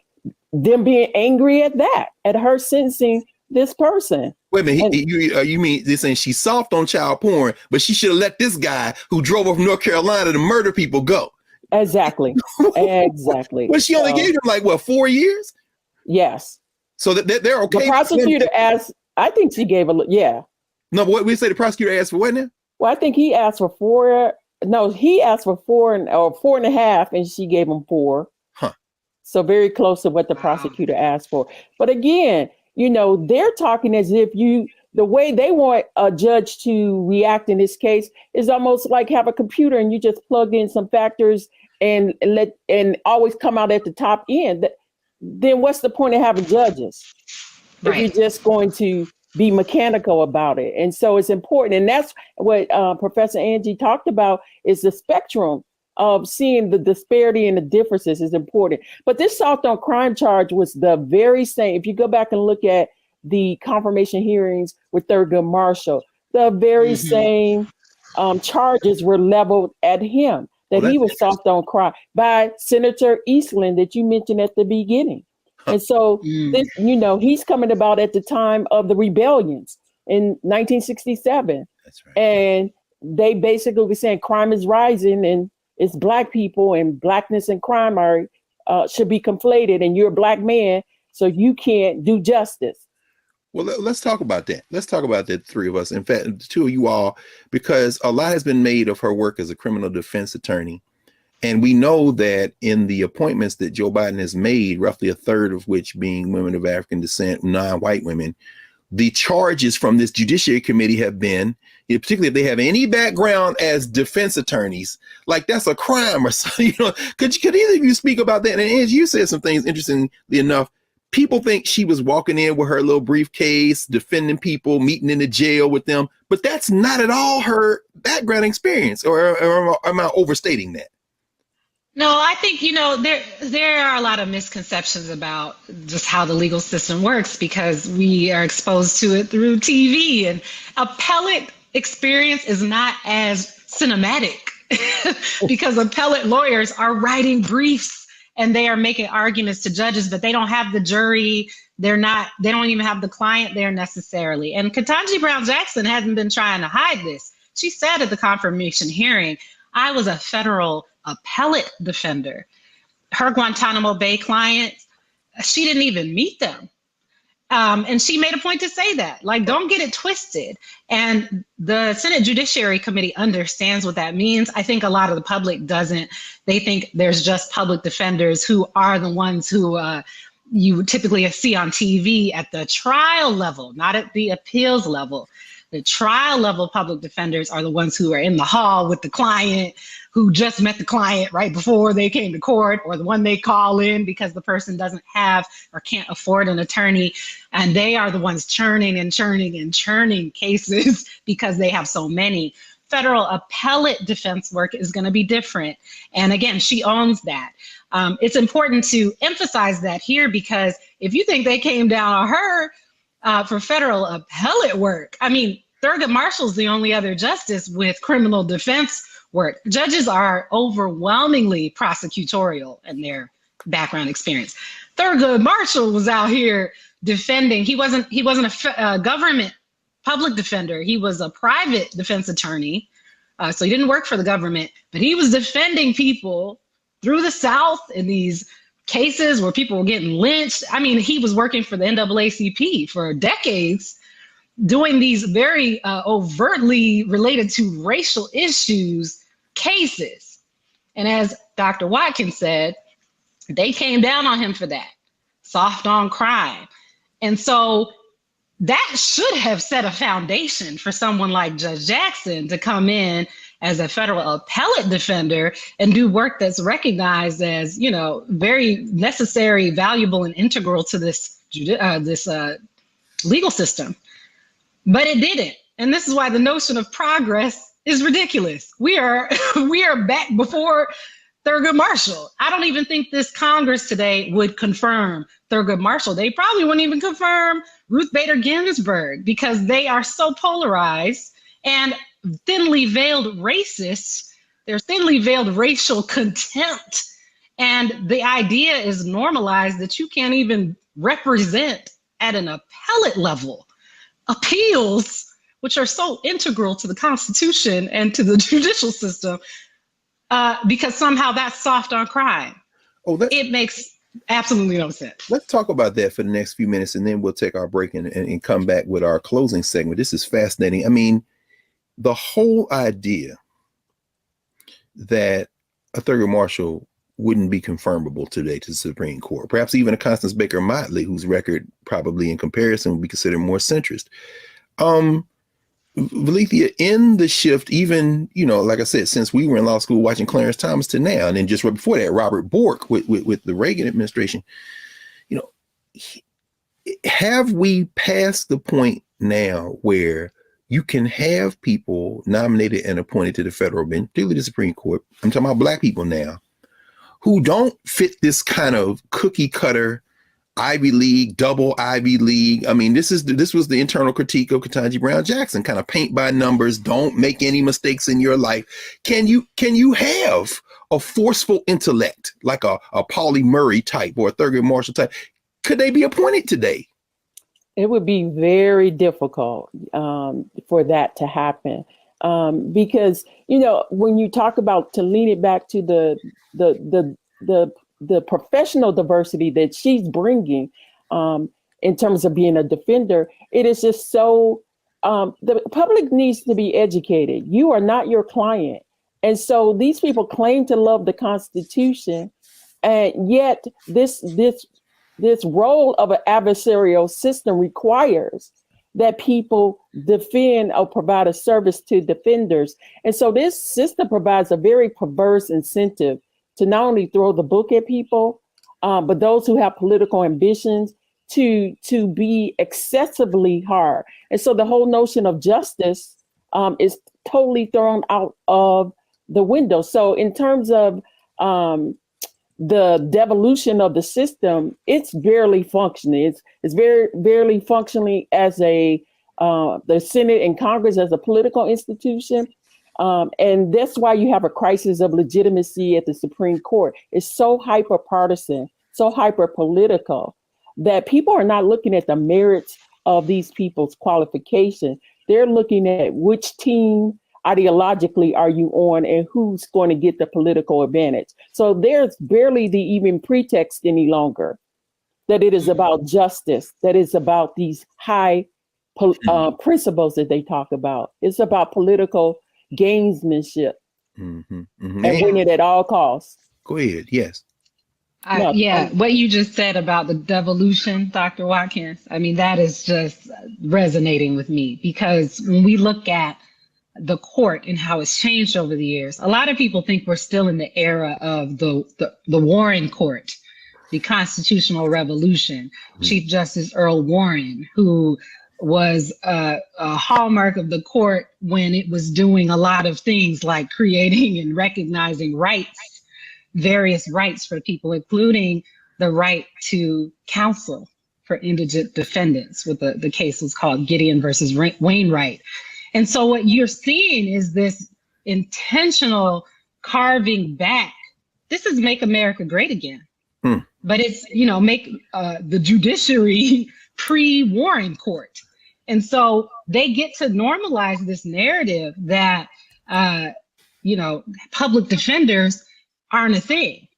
being angry at her sentencing this person. Wait a minute, you mean this saying she's soft on child porn, but she should have let this guy who drove her from North Carolina to murder people go. Exactly. Exactly. Well, she only gave him like, what, 4 years? Yes. So that they're okay. The prosecutor asked, I think she gave yeah. No, what we say the prosecutor asked for what now? Well, I think he asked for 4. No, he asked for 4 or 4.5, and she gave him 4. Huh. So very close to what the prosecutor asked for. But again, they're talking as if the way they want a judge to react in this case is almost like have a computer and you just plug in some factors and always come out at the top end. Then what's the point of having judges if you're just going to be mechanical about it? And so it's important. And that's what Professor Angie talked about, is the spectrum of seeing the disparity and the differences is important. But this soft on crime charge was the very same. If you go back and look at the confirmation hearings with Thurgood Marshall, the very same charges were leveled at him, that he was soft on crime, by Senator Eastland that you mentioned at the beginning. And so, this, he's coming about at the time of the rebellions in 1967. That's right. And they basically were saying crime is rising and it's Black people, and blackness and crime should be conflated, and you're a Black man, so you can't do justice. Well, let's talk about that. Let's talk about that, three of us. In fact, the two of you all, because a lot has been made of her work as a criminal defense attorney. And we know that in the appointments that Joe Biden has made, roughly a third of which being women of African descent, non-white women, the charges from this Judiciary Committee have been, particularly if they have any background as defense attorneys, like that's a crime or something. Could either of you speak about that? And Angie, you said some things, interestingly enough. People think she was walking in with her little briefcase, defending people, meeting in the jail with them, but that's not at all her background experience. Or am I overstating that? No, I think, there are a lot of misconceptions about just how the legal system works, because we are exposed to it through TV, and appellate experience is not as cinematic because appellate lawyers are writing briefs and they are making arguments to judges, but they don't have the jury. They don't even have the client there necessarily. And Ketanji Brown Jackson hasn't been trying to hide this. She said at the confirmation hearing, I was a federal appellate defender. Her Guantanamo Bay clients, she didn't even meet them. And she made a point to say that, like, don't get it twisted. And the Senate Judiciary Committee understands what that means. I think a lot of the public doesn't. They think there's just public defenders who are the ones who you typically see on TV at the trial level, not at the appeals level. The trial level public defenders are the ones who are in the hall with the client, who just met the client right before they came to court, or the one they call in because the person doesn't have or can't afford an attorney. And they are the ones churning and churning and churning cases because they have so many. Federal appellate defense work is going to be different. And again, she owns that. It's important to emphasize that here, because if you think they came down on her for federal appellate work, I mean, Thurgood Marshall's the only other justice with criminal defense work. Judges are overwhelmingly prosecutorial in their background experience. Thurgood Marshall was out here defending. He wasn't a government public defender. He was a private defense attorney. So he didn't work for the government, but he was defending people through the South in these cases where people were getting lynched. I mean, he was working for the NAACP for decades, doing these very overtly related to racial issues cases. And as Dr. Watkins said, they came down on him for that, soft on crime. And so that should have set a foundation for someone like Judge Jackson to come in as a federal appellate defender and do work that's recognized as, very necessary, valuable, and integral to this legal system. But it didn't. And this is why the notion of progress is ridiculous. We are back before Thurgood Marshall. I don't even think this Congress today would confirm Thurgood Marshall. They probably wouldn't even confirm Ruth Bader Ginsburg, because they are so polarized and thinly veiled racists. There's thinly veiled racial contempt. And the idea is normalized that you can't even represent at an appellate level appeals, which are so integral to the Constitution and to the judicial system, because somehow that's soft on crime. It makes absolutely no sense. Let's talk about that for the next few minutes, and then we'll take our break and come back with our closing segment. This is fascinating. I mean, the whole idea that a Thurgood Marshall wouldn't be confirmable today to the Supreme Court, perhaps even a Constance Baker Motley, whose record probably in comparison would be considered more centrist. Valethia, in the shift, even, like I said, since we were in law school watching Clarence Thomas to now, and then just right before that, Robert Bork with the Reagan administration, have we passed the point now where you can have people nominated and appointed to the federal bench, particularly the Supreme Court? I'm talking about Black people now, who don't fit this kind of cookie cutter Ivy League, double Ivy League. I mean, this was the internal critique of Ketanji Brown Jackson, kind of paint by numbers, don't make any mistakes in your life. Can you have a forceful intellect like a Pauli Murray type or a Thurgood Marshall type? Could they be appointed today? It would be very difficult for that to happen because, when you talk about, to lean it back to the professional diversity that she's bringing in terms of being a defender, it is just so, the public needs to be educated. You are not your client. And so these people claim to love the Constitution, and yet this role of an adversarial system requires that people defend or provide a service to defenders. And so this system provides a very perverse incentive to not only throw the book at people, but those who have political ambitions to be excessively hard. And so the whole notion of justice is totally thrown out of the window. So in terms of the devolution of the system, it's barely functioning. It's very barely functioning as the Senate and Congress as a political institution. And that's why you have a crisis of legitimacy at the Supreme Court. It's so hyper partisan, so hyper political, that people are not looking at the merits of these people's qualifications. They're looking at which team ideologically are you on and who's going to get the political advantage. So there's barely the even pretext any longer that it is about justice, that is about these high principles that they talk about. It's about political gamesmanship and winning at all costs. Go ahead. Yes. What you just said about the devolution, Dr. Watkins, I mean, that is just resonating with me, because when we look at the court and how it's changed over the years, a lot of people think we're still in the era of the Warren Court, the constitutional revolution. Chief Justice Earl Warren, who was a hallmark of the court when it was doing a lot of things like creating and recognizing rights, various rights for people, including the right to counsel for indigent defendants. With the case was called Gideon versus Wainwright. And so what you're seeing is this intentional carving back. This is Make America Great Again. But it's, make the judiciary pre-Warren Court. And so they get to normalize this narrative that, public defenders aren't a thing.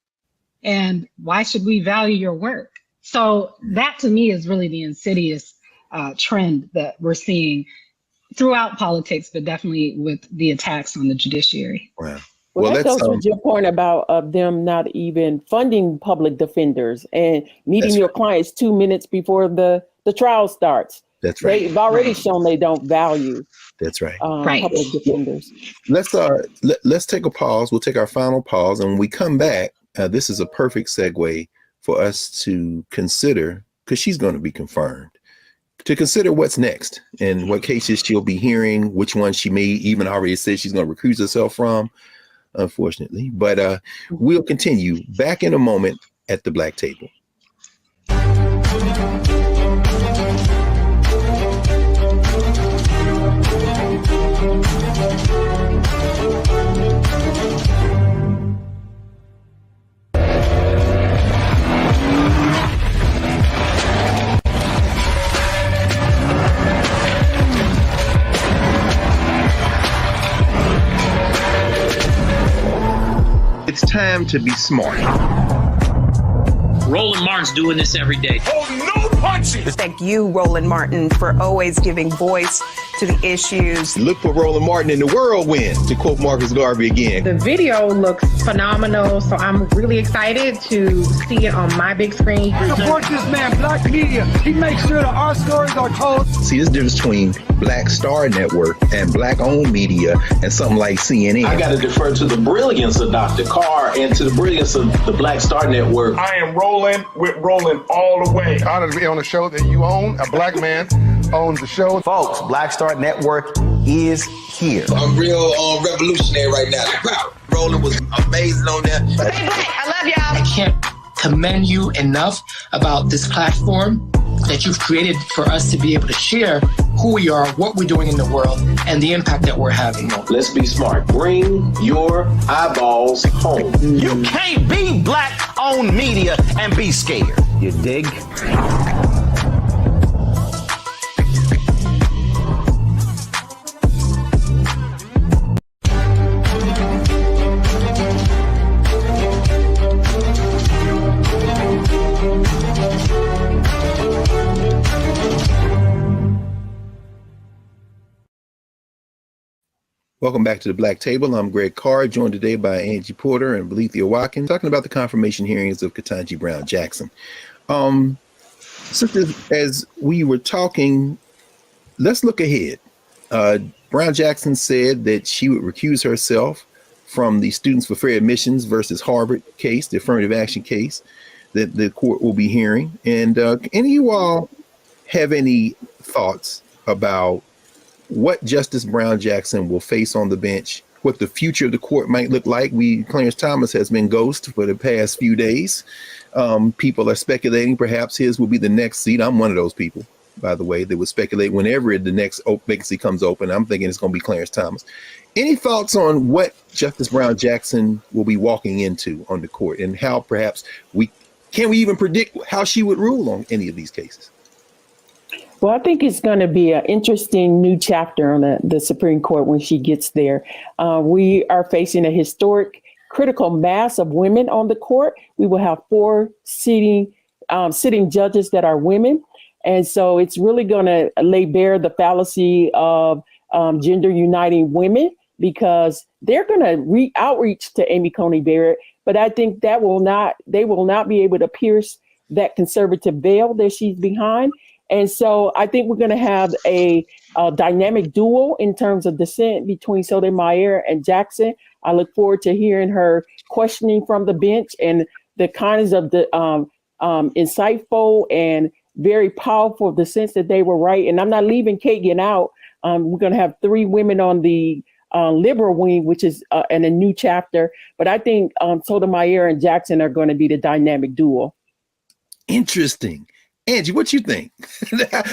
And why should we value your work? So that to me is really the insidious trend that we're seeing throughout politics, but definitely with the attacks on the judiciary. Wow. Well, that goes with your point about them not even funding public defenders and meeting your clients 2 minutes before the trial starts. That's right. They've already shown they don't value. That's right. Public defenders. Let's take a pause. We'll take our final pause, and when we come back, this is a perfect segue for us to consider, because she's going to be confirmed, to consider what's next and what cases she'll be hearing, which ones she may even already said she's going to recuse herself from, unfortunately. But we'll continue back in a moment at the Black Table. It's time to be smart. Roland Martin's doing this every day. Oh, no punches! Thank you, Roland Martin, for always giving voice to the issues. Look for Roland Martin in the whirlwind, to quote Marcus Garvey again. The video looks phenomenal, so I'm really excited to see it on my big screen. Support this man, Black Media. He makes sure that our stories are told. See, there's a difference between Black Star Network and Black-owned media and something like CNN. I got to defer to the brilliance of Dr. Carr and to the brilliance of the Black Star Network. I am rolling with Roland all the way. Honored to be on a show that you own. A black man owns the show. Folks, Black Star Network is here. I'm real revolutionary right now. Roland was amazing on there. Hey, Black, I love y'all. I can't commend you enough about this platform that you've created for us to be able to share who we are, what we're doing in the world, and the impact that we're having. Let's be smart. Bring your eyeballs home. You can't be Black-owned media and be scared. You dig? Welcome back to the Black Table. I'm Greg Carr, joined today by Angie Porter and Belethea Watkins, talking about the confirmation hearings of Ketanji Brown Jackson. So as we were talking, let's look ahead. Brown Jackson said that she would recuse herself from the Students for Fair Admissions versus Harvard case, the affirmative action case that the court will be hearing. And any of you all have any thoughts about what Justice Brown Jackson will face on the bench, what the future of the court might look like? Clarence Thomas has been ghost for the past few days. People are speculating perhaps his will be the next seat. I'm one of those people, by the way, that would speculate whenever the next vacancy comes open. I'm thinking it's going to be Clarence Thomas. Any thoughts on what Justice Brown Jackson will be walking into on the court, and how perhaps can we even predict how she would rule on any of these cases? Well, I think it's going to be an interesting new chapter on the Supreme Court when she gets there. We are facing a historic critical mass of women on the court. We will have 4 sitting judges that are women. And so it's really going to lay bare the fallacy of gender uniting women, because they're going to outreach to Amy Coney Barrett. But I think they will not be able to pierce that conservative veil that she's behind. And so I think we're going to have a dynamic duel in terms of dissent between Sotomayor and Jackson. I look forward to hearing her questioning from the bench and the kinds of the insightful and very powerful dissents that they were right. And I'm not leaving Kagan out. We're going to have 3 women on the liberal wing, which is in a new chapter. But I think Sotomayor and Jackson are going to be the dynamic duel. Interesting. Angie, what you think?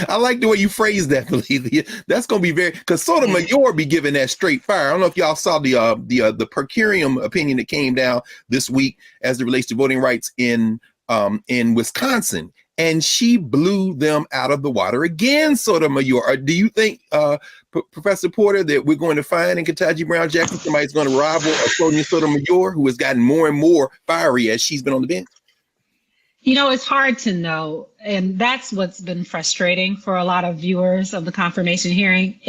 I like the way you phrased that, Belethea. That's going to be because Sotomayor be giving that straight fire. I don't know if y'all saw the per curiam opinion that came down this week as it relates to voting rights in Wisconsin, and she blew them out of the water again. Sotomayor, do you think, Professor Porter, that we're going to find in Ketanji Brown Jackson somebody's going to rival Sonia Sotomayor, who has gotten more and more fiery as she's been on the bench? You know, it's hard to know. And that's what's been frustrating for a lot of viewers of the confirmation hearing.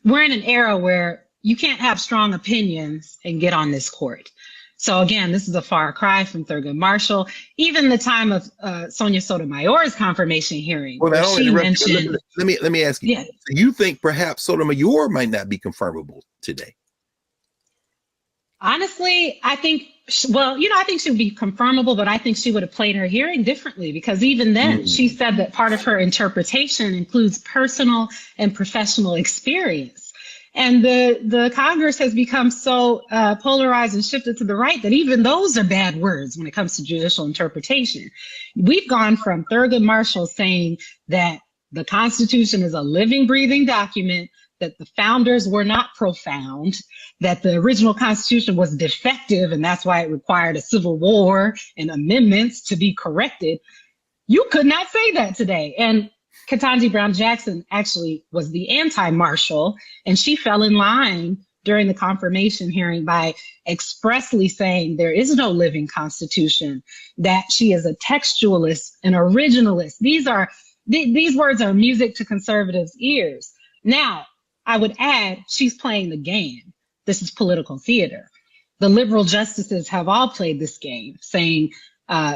We're in an era where you can't have strong opinions and get on this court. So again, this is a far cry from Thurgood Marshall. Even the time of Sonia Sotomayor's confirmation hearing, well, where she mentioned. Let me ask you. Yeah. So you think perhaps Sotomayor might not be confirmable today? Honestly, I think, I think she would be confirmable, but I think she would have played her hearing differently, because even then she said that part of her interpretation includes personal and professional experience. And the Congress has become so polarized and shifted to the right that even those are bad words when it comes to judicial interpretation. We've gone from Thurgood Marshall saying that the Constitution is a living, breathing document, that the founders were not profound, that the original Constitution was defective, and that's why it required a civil war and amendments to be corrected. You could not say that today. And Ketanji Brown Jackson actually was the anti-Marshall, and she fell in line during the confirmation hearing by expressly saying there is no living constitution, that she is a textualist, an originalist. These words are music to conservatives' ears. Now, I would add, she's playing the game. This is political theater. The liberal justices have all played this game, saying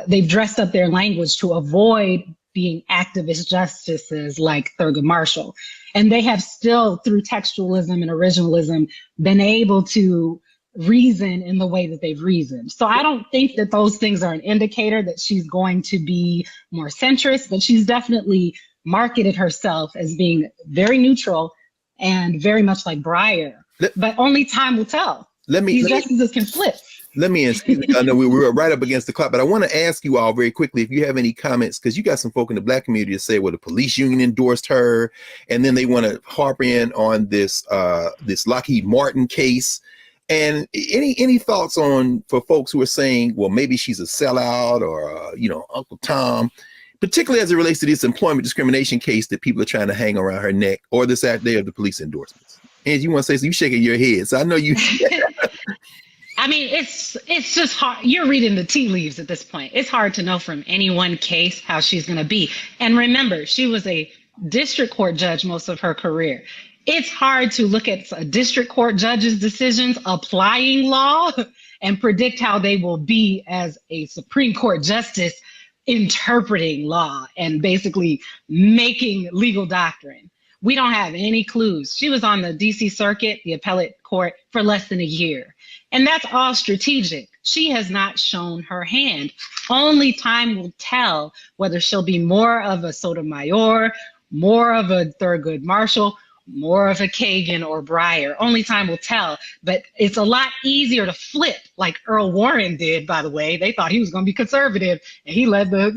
they've dressed up their language to avoid being activist justices like Thurgood Marshall. And they have still, through textualism and originalism, been able to reason in the way that they've reasoned. So I don't think that those things are an indicator that she's going to be more centrist, but she's definitely marketed herself as being very neutral and very much like Breyer. But only time will tell. These justices can flip. Let me excuse me. I know we were right up against the clock, but I want to ask you all very quickly if you have any comments, because you got some folk in the Black community that say, well, the police union endorsed her, and then they want to harp in on this this Lockheed Martin case. And any thoughts on for folks who are saying, well, maybe she's a sellout or Uncle Tom, particularly as it relates to this employment discrimination case that people are trying to hang around her neck, or this idea of the police endorsements. And you want to say, so you shaking your head, so I know you. I mean, it's just hard. You're reading the tea leaves at this point. It's hard to know from any one case how she's going to be. And remember, she was a district court judge most of her career. It's hard to look at a district court judge's decisions applying law and predict how they will be as a Supreme Court justice interpreting law and basically making legal doctrine. We don't have any clues. She was on the DC Circuit, the appellate court, for less than a year. And that's all strategic. She has not shown her hand. Only time will tell whether she'll be more of a Sotomayor, more of a Thurgood Marshall, more of a Kagan or Breyer. Only time will tell. But it's a lot easier to flip, like Earl Warren did, by the way. They thought he was going to be conservative, and he led the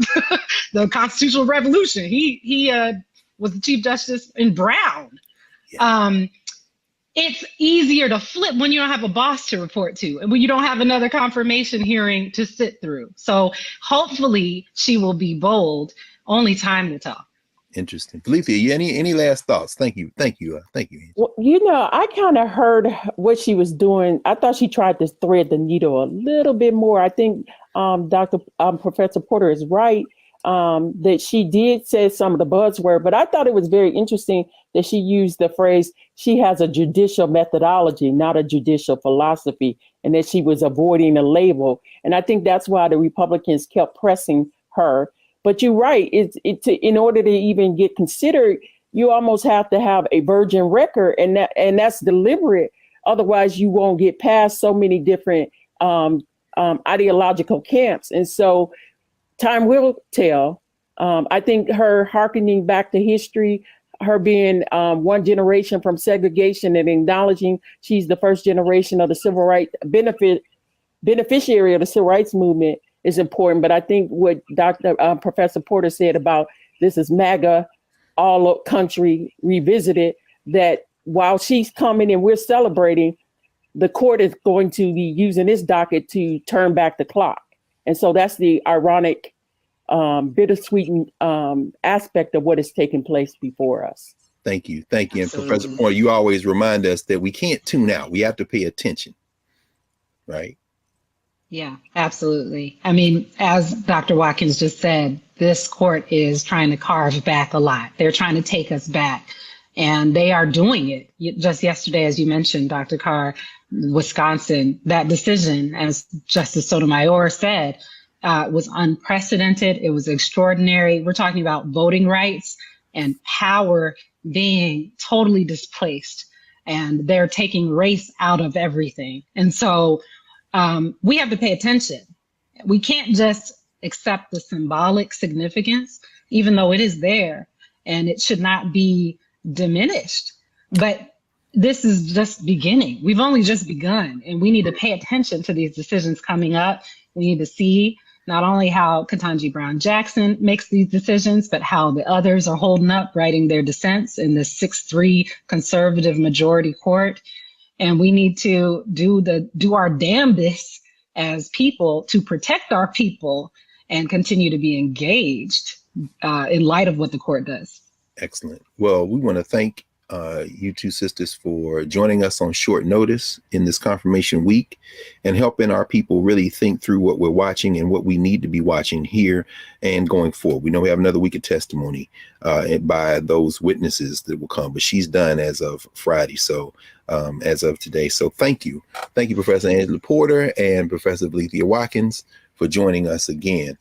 the constitutional revolution. He was the Chief Justice in Brown. Yeah. It's easier to flip when you don't have a boss to report to and when you don't have another confirmation hearing to sit through. So hopefully she will be bold. Only time will tell. Interesting. Felicia, any last thoughts? Thank you. Well, I kind of heard what she was doing. I thought she tried to thread the needle a little bit more. I think Professor Porter is right. That she did say some of the buzzword, but I thought it was very interesting that she used the phrase, she has a judicial methodology, not a judicial philosophy, and that she was avoiding a label. And I think that's why the Republicans kept pressing her. But you're right, in order to even get considered, you almost have to have a virgin record, and that's deliberate. Otherwise, you won't get past so many different ideological camps. And so time will tell. I think her hearkening back to history, her being one generation from segregation and acknowledging she's the first generation of the civil rights beneficiary of the civil rights movement is important. But I think what Professor Porter said about this is MAGA, all country revisited, that while she's coming and we're celebrating, the court is going to be using this docket to turn back the clock. And so that's the ironic, bittersweet aspect of what is taking place before us. Thank you. And Professor Porter, you always remind us that we can't tune out. We have to pay attention, right? Yeah, absolutely. I mean, as Dr. Watkins just said, this court is trying to carve back a lot. They're trying to take us back, and they are doing it. Just yesterday, as you mentioned, Dr. Carr, Wisconsin, that decision, as Justice Sotomayor said, was unprecedented. It was extraordinary. We're talking about voting rights and power being totally displaced, and they're taking race out of everything. And so we have to pay attention. We can't just accept the symbolic significance, even though it is there, and it should not be diminished. But this is just beginning. We've only just begun, and we need to pay attention to these decisions coming up. We need to see not only how Ketanji Brown Jackson makes these decisions, but how the others are holding up, writing their dissents in the 6-3 conservative majority court. And we need to do our damnedest as people to protect our people and continue to be engaged in light of what the court does. Excellent. Well, we want to thank you two sisters for joining us on short notice in this confirmation week and helping our people really think through what we're watching and what we need to be watching here and going forward. We know we have another week of testimony by those witnesses that will come, but she's done as of Friday. So as of today. So thank you. Thank you, Professor Angela Porter and Professor Lethea Watkins for joining us again.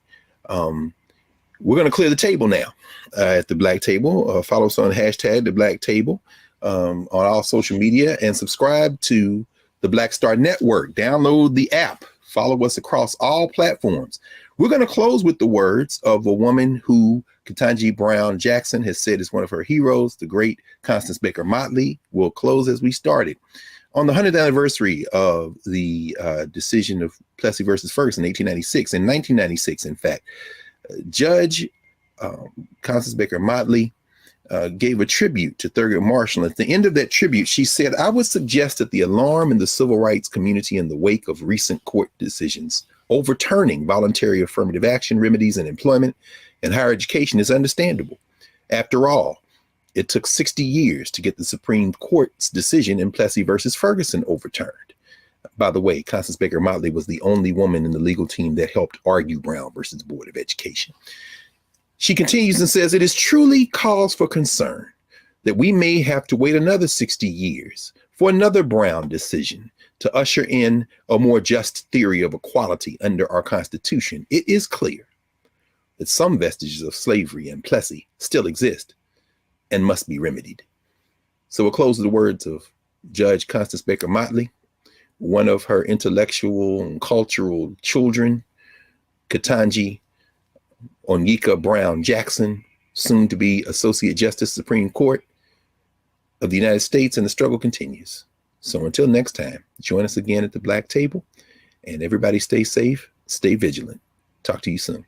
We're going to clear the table now at the Black Table. Follow us on hashtag the Black Table on all social media and subscribe to the Black Star Network. Download the app. Follow us across all platforms. We're going to close with the words of a woman who Ketanji Brown Jackson has said is one of her heroes, the great Constance Baker Motley. We'll close as we started. On the 100th anniversary of the decision of Plessy versus Ferguson in 1896, in 1996, in fact, Judge Constance Baker Motley gave a tribute to Thurgood Marshall. At the end of that tribute, she said, "I would suggest that the alarm in the civil rights community in the wake of recent court decisions overturning voluntary affirmative action remedies in employment and higher education is understandable. After all, it took 60 years to get the Supreme Court's decision in Plessy versus Ferguson overturned." By the way, Constance Baker Motley was the only woman in the legal team that helped argue Brown versus Board of Education. She continues and says, "It is truly cause for concern that we may have to wait another 60 years for another Brown decision to usher in a more just theory of equality under our Constitution. It is clear that some vestiges of slavery in Plessy still exist and must be remedied." So we'll close with the words of Judge Constance Baker Motley, one of her intellectual and cultural children, Ketanji Onyeka Brown Jackson, soon to be Associate Justice Supreme Court of the United States, and the struggle continues. So until next time, join us again at the Black Table, and everybody stay safe, stay vigilant. Talk to you soon.